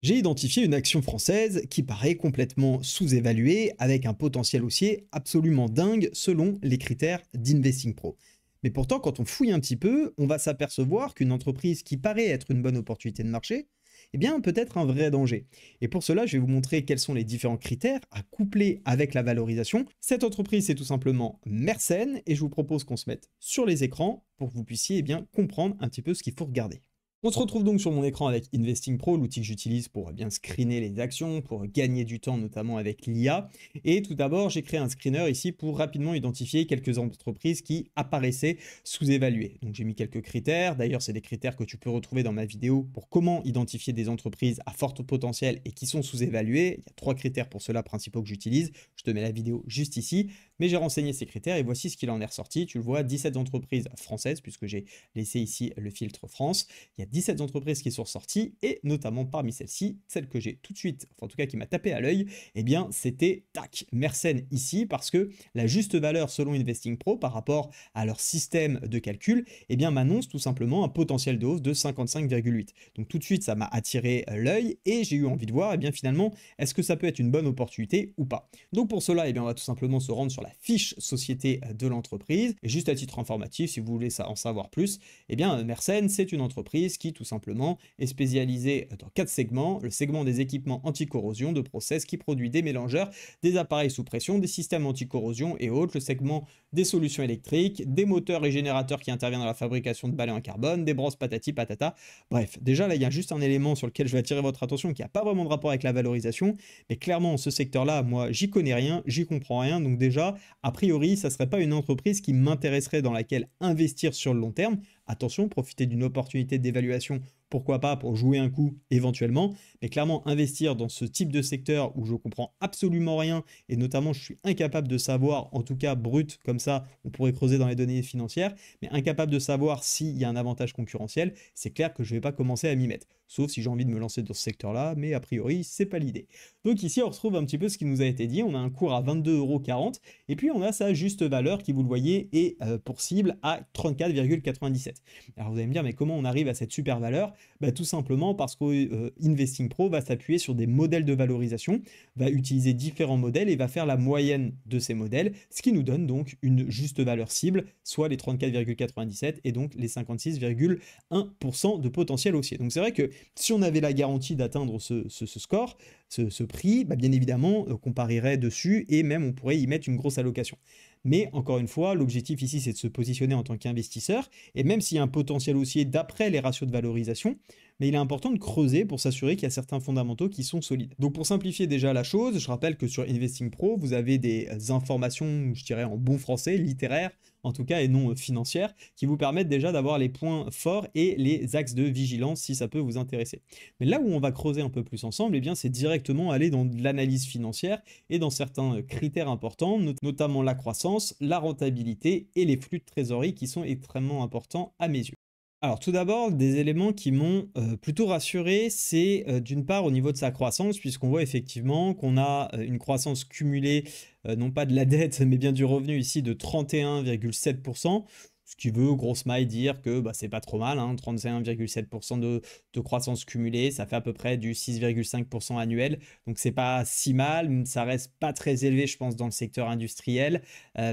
J'ai identifié une action française qui paraît complètement sous-évaluée avec un potentiel haussier absolument dingue selon les critères d'Investing Pro. Mais pourtant, quand on fouille un petit peu, on va s'apercevoir qu'une entreprise qui paraît être une bonne opportunité de marché, eh bien, peut être un vrai danger. Et pour cela, je vais vous montrer quels sont les différents critères à coupler avec la valorisation. Cette entreprise, c'est tout simplement Mersenne et je vous propose qu'on se mette sur les écrans pour que vous puissiez bien comprendre un petit peu ce qu'il faut regarder. On se retrouve donc sur mon écran avec Investing Pro, l'outil que j'utilise pour bien screener les actions, pour gagner du temps notamment avec l'IA. Et tout d'abord, j'ai créé un screener ici pour rapidement identifier quelques entreprises qui apparaissaient sous-évaluées. Donc j'ai mis quelques critères, d'ailleurs c'est des critères que tu peux retrouver dans ma vidéo pour comment identifier des entreprises à fort potentiel et qui sont sous-évaluées. Il y a 3 critères pour cela principaux que j'utilise, je te mets la vidéo juste ici. Mais j'ai renseigné ces critères et voici ce qu'il en est ressorti. Tu le vois, 17 entreprises françaises puisque j'ai laissé ici le filtre France. Il y a 17 entreprises qui sont ressorties et notamment parmi celles-ci, celle que j'ai tout de suite, enfin en tout cas qui m'a tapé à l'œil, eh bien c'était tac, Mersenne ici parce que la juste valeur selon Investing Pro par rapport à leur système de calcul, eh bien m'annonce tout simplement un potentiel de hausse de 55,8. Donc tout de suite ça m'a attiré l'œil et j'ai eu envie de voir, eh bien finalement, est-ce que ça peut être une bonne opportunité ou pas. Donc pour cela, eh bien on va tout simplement se rendre sur la fiche société de l'entreprise. Et juste à titre informatif, si vous voulez en savoir plus, eh bien Mersenne, c'est une entreprise qui tout simplement est spécialisée dans 4 segments. Le segment des équipements anti-corrosion de process qui produit des mélangeurs, des appareils sous pression, des systèmes anti-corrosion et autres. Le segment des solutions électriques, des moteurs et générateurs qui interviennent dans la fabrication de balais en carbone, des brosses patati patata. Bref, déjà là, il y a juste un élément sur lequel je vais attirer votre attention qui n'a pas vraiment de rapport avec la valorisation, mais clairement, ce secteur-là, moi, j'y connais rien, j'y comprends rien, donc déjà, a priori, ça ne serait pas une entreprise qui m'intéresserait dans laquelle investir sur le long terme. Attention, profiter d'une opportunité d'évaluation, pourquoi pas pour jouer un coup éventuellement, mais clairement investir dans ce type de secteur où je comprends absolument rien et notamment je suis incapable de savoir, en tout cas brut comme ça, on pourrait creuser dans les données financières, mais incapable de savoir s'il y a un avantage concurrentiel, c'est clair que je ne vais pas commencer à m'y mettre. Sauf si j'ai envie de me lancer dans ce secteur-là, mais a priori, c'est pas l'idée. Donc ici, on retrouve un petit peu ce qui nous a été dit. On a un cours à 22,40 € et puis on a sa juste valeur qui, vous le voyez, est pour cible à 34,97. Alors vous allez me dire, mais comment on arrive à cette super valeur? Bah, tout simplement parce que Investing Pro va s'appuyer sur des modèles de valorisation, va utiliser différents modèles et va faire la moyenne de ces modèles, ce qui nous donne donc une juste valeur cible, soit les 34,97 et donc les 56,1% de potentiel haussier. Donc c'est vrai que si on avait la garantie d'atteindre ce score, ce prix, bah bien évidemment, qu'on parierait dessus et même on pourrait y mettre une grosse allocation. Mais encore une fois, l'objectif ici, c'est de se positionner en tant qu'investisseur. Et même s'il y a un potentiel haussier d'après les ratios de valorisation, mais il est important de creuser pour s'assurer qu'il y a certains fondamentaux qui sont solides. Donc pour simplifier déjà la chose, je rappelle que sur Investing Pro, vous avez des informations, je dirais en bon français, littéraires, en tout cas, et non financières, qui vous permettent déjà d'avoir les points forts et les axes de vigilance si ça peut vous intéresser. Mais là où on va creuser un peu plus ensemble, eh bien, c'est directement aller dans l'analyse financière et dans certains critères importants, notamment la croissance, la rentabilité et les flux de trésorerie qui sont extrêmement importants à mes yeux. Alors tout d'abord, des éléments qui m'ont plutôt rassuré, c'est d'une part au niveau de sa croissance, puisqu'on voit effectivement qu'on a une croissance cumulée, non pas de la dette, mais bien du revenu ici de 31,7%, ce qui veut, grosso maille, dire que bah, c'est pas trop mal, hein, 31,7% de croissance cumulée, ça fait à peu près du 6,5% annuel, donc c'est pas si mal, ça reste pas très élevé, je pense, dans le secteur industriel,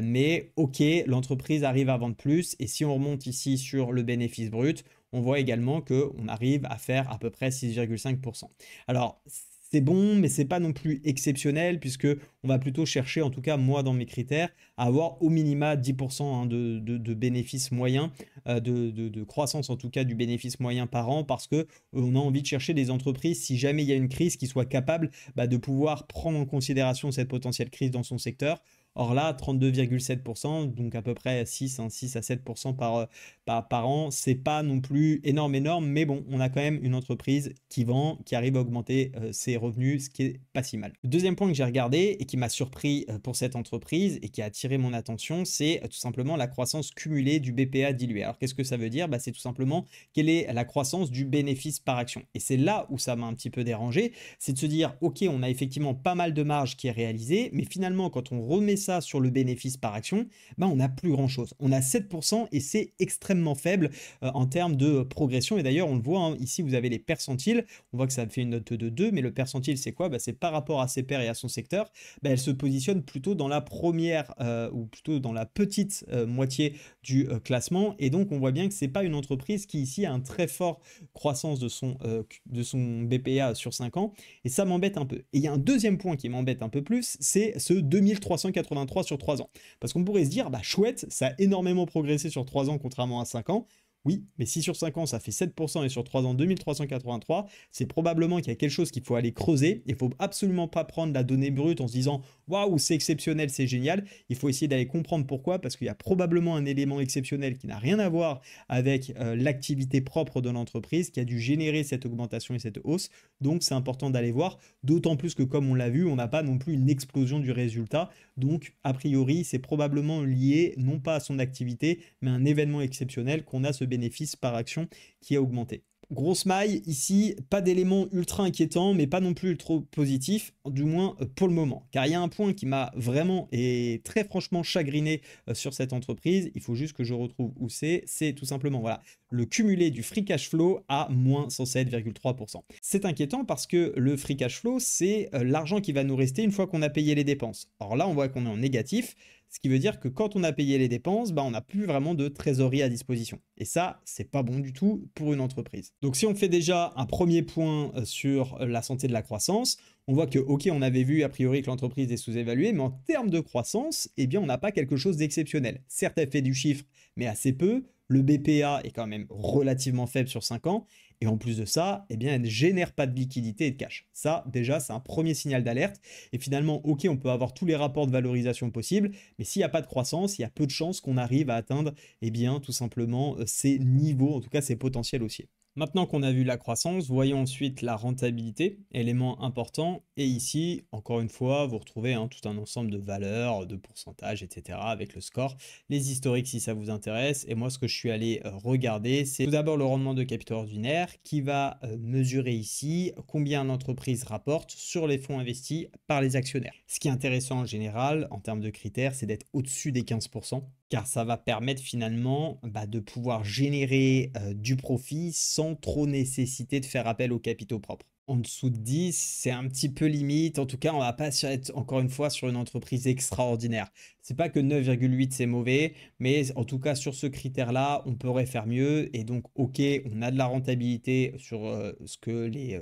mais ok, l'entreprise arrive à vendre plus, et si on remonte ici sur le bénéfice brut, on voit également qu'on arrive à faire à peu près 6,5%. Alors, c'est bon, mais c'est pas non plus exceptionnel puisque on va plutôt chercher, en tout cas moi dans mes critères, à avoir au minima 10% hein, de bénéfices moyens, de croissance en tout cas du bénéfice moyen par an parce que on a envie de chercher des entreprises si jamais il y a une crise qui soient capables bah, de pouvoir prendre en considération cette potentielle crise dans son secteur. Or là, 32,7%, donc à peu près 6 à 7% par an, c'est pas non plus énorme, mais bon, on a quand même une entreprise qui vend, qui arrive à augmenter ses revenus, ce qui est pas si mal. Le deuxième point que j'ai regardé et qui m'a surpris pour cette entreprise et qui a attiré mon attention, c'est tout simplement la croissance cumulée du BPA dilué. Alors qu'est-ce que ça veut dire? Bah, c'est tout simplement quelle est la croissance du bénéfice par action. Et c'est là où ça m'a un petit peu dérangé, c'est de se dire, ok, on a effectivement pas mal de marge qui est réalisée, mais finalement, quand on remet ça sur le bénéfice par action, ben, on n'a plus grand-chose. On a 7% et c'est extrêmement faible en termes de progression. Et d'ailleurs, on le voit, hein, ici, vous avez les percentiles. On voit que ça fait une note de 2, mais le percentile, c'est quoi? Ben, c'est par rapport à ses pairs et à son secteur. Ben, elle se positionne plutôt dans la première ou plutôt dans la petite moitié du classement. Et donc, on voit bien que c'est pas une entreprise qui, ici, a un très fort croissance de son BPA sur 5 ans. Et ça m'embête un peu. Et il y a un deuxième point qui m'embête un peu plus, c'est ce 2383 sur 3 ans. Parce qu'on pourrait se dire, bah chouette, ça a énormément progressé sur 3 ans contrairement à 5 ans. Oui, mais si sur 5 ans ça fait 7% et sur 3 ans 2383, c'est probablement qu'il y a quelque chose qu'il faut aller creuser. Il ne faut absolument pas prendre la donnée brute en se disant waouh, c'est exceptionnel, c'est génial. Il faut essayer d'aller comprendre pourquoi, parce qu'il y a probablement un élément exceptionnel qui n'a rien à voir avec l'activité propre de l'entreprise qui a dû générer cette augmentation et cette hausse. Donc c'est important d'aller voir, d'autant plus que comme on l'a vu, on n'a pas non plus une explosion du résultat. Donc a priori, c'est probablement lié non pas à son activité, mais à un événement exceptionnel qu'on a ce bénéfice par action qui a augmenté. Grosse maille, ici, pas d'éléments ultra inquiétants, mais pas non plus trop positifs, du moins pour le moment. Car il y a un point qui m'a vraiment et très franchement chagriné sur cette entreprise, il faut juste que je retrouve où c'est tout simplement, voilà, le cumulé du free cash flow à moins 107,3%. C'est inquiétant parce que le free cash flow, c'est l'argent qui va nous rester une fois qu'on a payé les dépenses. Or là, on voit qu'on est en négatif, ce qui veut dire que quand on a payé les dépenses, bah, on n'a plus vraiment de trésorerie à disposition. Et ça, c'est pas bon du tout pour une entreprise. Donc si on fait déjà un premier point sur la santé de la croissance, on voit que, ok, on avait vu a priori que l'entreprise est sous-évaluée, mais en termes de croissance, eh bien, on n'a pas quelque chose d'exceptionnel. Certes, elle fait du chiffre, mais assez peu. Le BPA est quand même relativement faible sur 5 ans. Et en plus de ça, eh bien, elle ne génère pas de liquidité et de cash. Ça, déjà, c'est un premier signal d'alerte. Et finalement, ok, on peut avoir tous les rapports de valorisation possibles, mais s'il n'y a pas de croissance, il y a peu de chances qu'on arrive à atteindre, eh bien, tout simplement, ces niveaux, en tout cas, ces potentiels haussiers. Maintenant qu'on a vu la croissance, voyons ensuite la rentabilité, élément important. Et ici, encore une fois, vous retrouvez tout un ensemble de valeurs, de pourcentages, etc. avec le score, les historiques si ça vous intéresse. Et moi, ce que je suis allé regarder, c'est tout d'abord le rendement de capital ordinaire qui va mesurer ici combien l'entreprise rapporte sur les fonds investis par les actionnaires. Ce qui est intéressant en général, en termes de critères, c'est d'être au-dessus des 15%. Car ça va permettre finalement de pouvoir générer du profit sans trop nécessiter de faire appel aux capitaux propres. En dessous de 10, c'est un petit peu limite. En tout cas, on va pas être encore une fois sur une entreprise extraordinaire. C'est pas que 9,8 c'est mauvais, mais en tout cas sur ce critère-là, on pourrait faire mieux. Et donc, ok, on a de la rentabilité sur ce que les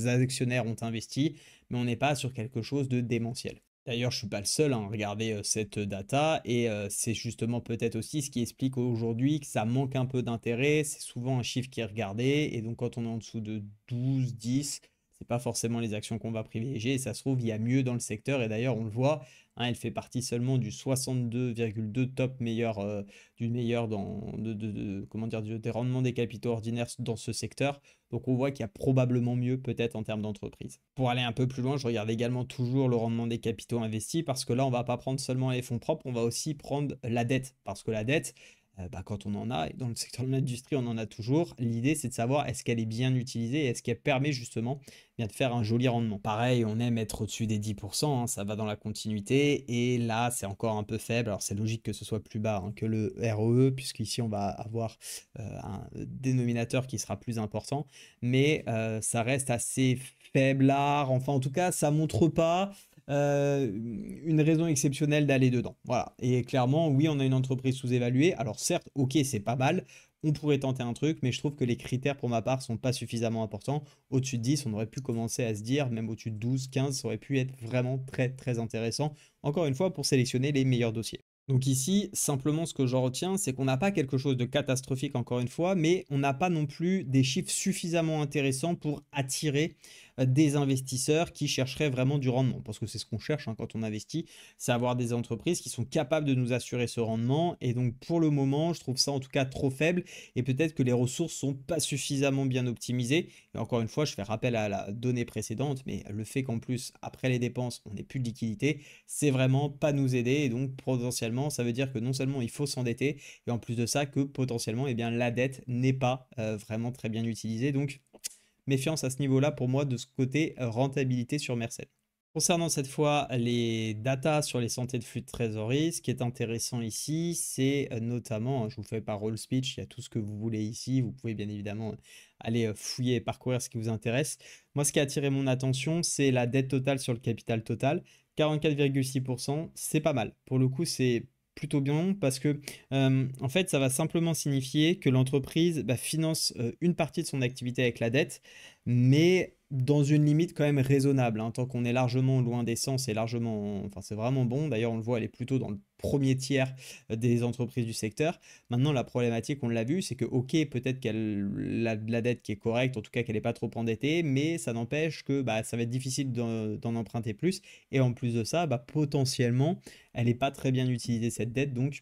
actionnaires ont investi, mais on n'est pas sur quelque chose de démentiel. D'ailleurs, je ne suis pas le seul à regarder cette data et c'est justement peut-être aussi ce qui explique aujourd'hui que ça manque un peu d'intérêt. C'est souvent un chiffre qui est regardé et donc quand on est en dessous de 12, 10, c'est pas forcément les actions qu'on va privilégier et ça se trouve, il y a mieux dans le secteur et d'ailleurs, on le voit, elle fait partie seulement du 62,2 top meilleur, du meilleur comment dire, des rendements des capitaux ordinaires dans ce secteur. Donc on voit qu'il y a probablement mieux peut-être en termes d'entreprise. Pour aller un peu plus loin, je regarde également toujours le rendement des capitaux investis parce que là, on ne va pas prendre seulement les fonds propres, on va aussi prendre la dette. Parce que la dette, quand on en a, et dans le secteur de l'industrie, on en a toujours, l'idée c'est de savoir est-ce qu'elle est bien utilisée et est-ce qu'elle permet justement de faire un joli rendement. Pareil, on aime être au-dessus des 10%, ça va dans la continuité, et là c'est encore un peu faible, alors c'est logique que ce soit plus bas que le ROE, puisqu'ici on va avoir un dénominateur qui sera plus important, mais ça reste assez faiblard, enfin en tout cas ça montre pas une raison exceptionnelle d'aller dedans. Voilà. Et clairement, oui, on a une entreprise sous-évaluée. Alors certes, ok, c'est pas mal. On pourrait tenter un truc, mais je trouve que les critères pour ma part sont pas suffisamment importants. Au-dessus de 10, on aurait pu commencer à se dire, même au-dessus de 12, 15, ça aurait pu être vraiment très très intéressant. Encore une fois, pour sélectionner les meilleurs dossiers. Donc ici, simplement ce que j'en retiens, c'est qu'on n'a pas quelque chose de catastrophique encore une fois, mais on n'a pas non plus des chiffres suffisamment intéressants pour attirer des investisseurs qui chercheraient vraiment du rendement. Parce que c'est ce qu'on cherche quand on investit, c'est avoir des entreprises qui sont capables de nous assurer ce rendement. Et donc pour le moment, je trouve ça en tout cas trop faible et peut-être que les ressources sont pas suffisamment bien optimisées. Et encore une fois, je fais rappel à la donnée précédente, mais le fait qu'en plus, après les dépenses, on n'ait plus de liquidité, c'est vraiment pas nous aider. Et donc potentiellement, ça veut dire que non seulement il faut s'endetter, et en plus de ça, que potentiellement, eh bien, la dette n'est pas vraiment très bien utilisée. Donc méfiance à ce niveau-là pour moi de ce côté rentabilité sur Merced. Concernant cette fois les datas sur les santé de flux de trésorerie, ce qui est intéressant ici, c'est notamment, hein, je vous fais pas roll speech, il y a tout ce que vous voulez ici, vous pouvez bien évidemment aller fouiller et parcourir ce qui vous intéresse. Moi, ce qui a attiré mon attention, c'est la dette totale sur le capital total, 44,6%, c'est pas mal. Pour le coup, c'est plutôt bien parce que en fait, ça va simplement signifier que l'entreprise finance une partie de son activité avec la dette, mais dans une limite quand même raisonnable, hein, tant qu'on est largement loin des 100, c'est largement, enfin c'est vraiment bon. D'ailleurs, on le voit, elle est plutôt dans le premier tiers des entreprises du secteur. Maintenant, la problématique, on l'a vu, c'est que ok, peut-être qu'elle a de la dette qui est correcte, en tout cas qu'elle n'est pas trop endettée, mais ça n'empêche que ça va être difficile d'en emprunter plus. Et en plus de ça, potentiellement, elle n'est pas très bien utilisée cette dette, donc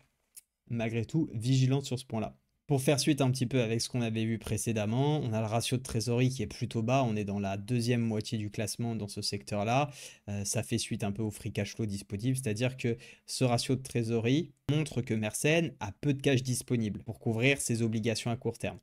malgré tout, vigilante sur ce point-là. Pour faire suite un petit peu avec ce qu'on avait vu précédemment, on a le ratio de trésorerie qui est plutôt bas, on est dans la deuxième moitié du classement dans ce secteur-là. Ça fait suite un peu au free cash flow disponible, c'est-à-dire que ce ratio de trésorerie montre que Mersenne a peu de cash disponible pour couvrir ses obligations à court terme.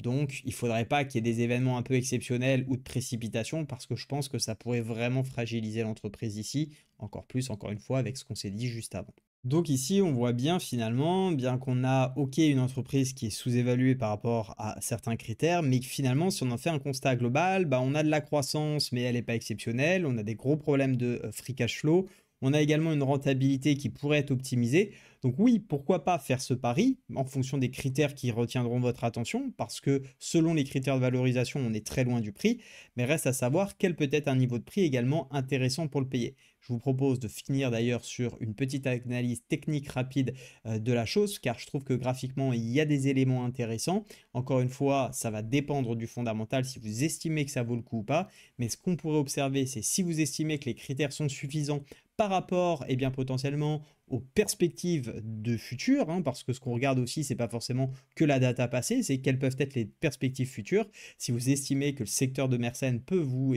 Donc, il ne faudrait pas qu'il y ait des événements un peu exceptionnels ou de précipitation parce que je pense que ça pourrait vraiment fragiliser l'entreprise ici, encore plus, encore une fois, avec ce qu'on s'est dit juste avant. Donc ici, on voit bien finalement, bien qu'on a ok une entreprise qui est sous-évaluée par rapport à certains critères, mais que finalement, si on en fait un constat global, on a de la croissance, mais elle n'est pas exceptionnelle, on a des gros problèmes de free cash flow, on a également une rentabilité qui pourrait être optimisée. Donc oui, pourquoi pas faire ce pari en fonction des critères qui retiendront votre attention, parce que selon les critères de valorisation, on est très loin du prix, mais reste à savoir quel peut être un niveau de prix également intéressant pour le payer. Je vous propose de finir d'ailleurs sur une petite analyse technique rapide de la chose, car je trouve que graphiquement, il y a des éléments intéressants. Encore une fois, ça va dépendre du fondamental si vous estimez que ça vaut le coup ou pas, mais ce qu'on pourrait observer, c'est si vous estimez que les critères sont suffisants par rapport, potentiellement aux perspectives de futur, hein, parce que ce qu'on regarde aussi, c'est pas forcément que la data passée, c'est quelles peuvent être les perspectives futures. Si vous estimez que le secteur de Mersenne peut vous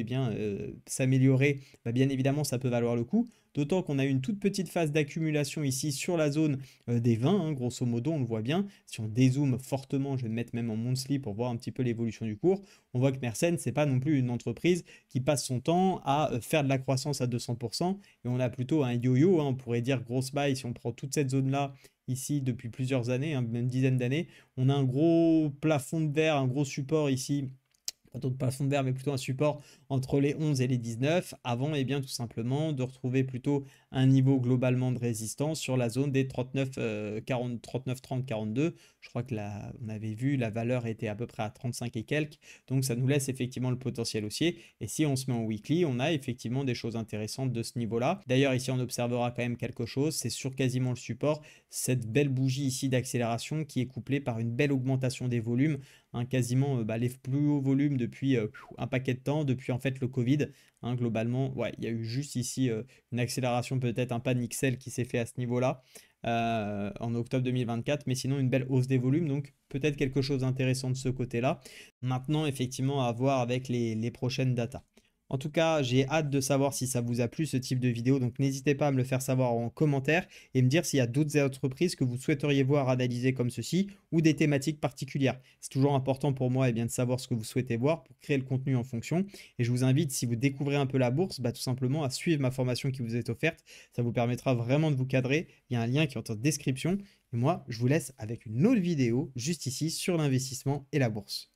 s'améliorer, bien évidemment, ça peut valoir le coup. D'autant qu'on a une toute petite phase d'accumulation ici sur la zone des 20, hein, grosso modo, on le voit bien. Si on dézoome fortement, je vais me mettre même en monthly pour voir un petit peu l'évolution du cours, on voit que Mersenne, c'est pas non plus une entreprise qui passe son temps à faire de la croissance à 200%, et on a plutôt un yo-yo, hein, on pourrait dire grosse buy si on prend toute cette zone-là ici depuis plusieurs années, hein, même dizaine d'années. On a un gros plafond de verre, un gros support ici, pas de plafond de verre, mais plutôt un support entre les 11 et les 19, avant tout simplement de retrouver plutôt un niveau globalement de résistance sur la zone des 39, 40, 39, 30, 42. Je crois que là, on avait vu, la valeur était à peu près à 35 et quelques, donc ça nous laisse effectivement le potentiel haussier. Et si on se met en weekly, on a effectivement des choses intéressantes de ce niveau-là. D'ailleurs, ici, on observera quand même quelque chose, c'est sur quasiment le support, cette belle bougie ici d'accélération qui est couplée par une belle augmentation des volumes, hein, quasiment les plus hauts volumes depuis un paquet de temps, depuis en fait le Covid. Hein, globalement, ouais, il y a eu juste ici une accélération, peut-être un panic sell qui s'est fait à ce niveau-là en octobre 2024, mais sinon une belle hausse des volumes, donc peut-être quelque chose d'intéressant de ce côté-là. Maintenant, effectivement, à voir avec les prochaines datas. En tout cas, j'ai hâte de savoir si ça vous a plu ce type de vidéo, donc n'hésitez pas à me le faire savoir en commentaire et me dire s'il y a d'autres entreprises que vous souhaiteriez voir analyser comme ceci ou des thématiques particulières. C'est toujours important pour moi de savoir ce que vous souhaitez voir pour créer le contenu en fonction. Et je vous invite, si vous découvrez un peu la bourse, tout simplement à suivre ma formation qui vous est offerte. Ça vous permettra vraiment de vous cadrer. Il y a un lien qui est en description. Et moi, je vous laisse avec une autre vidéo juste ici sur l'investissement et la bourse.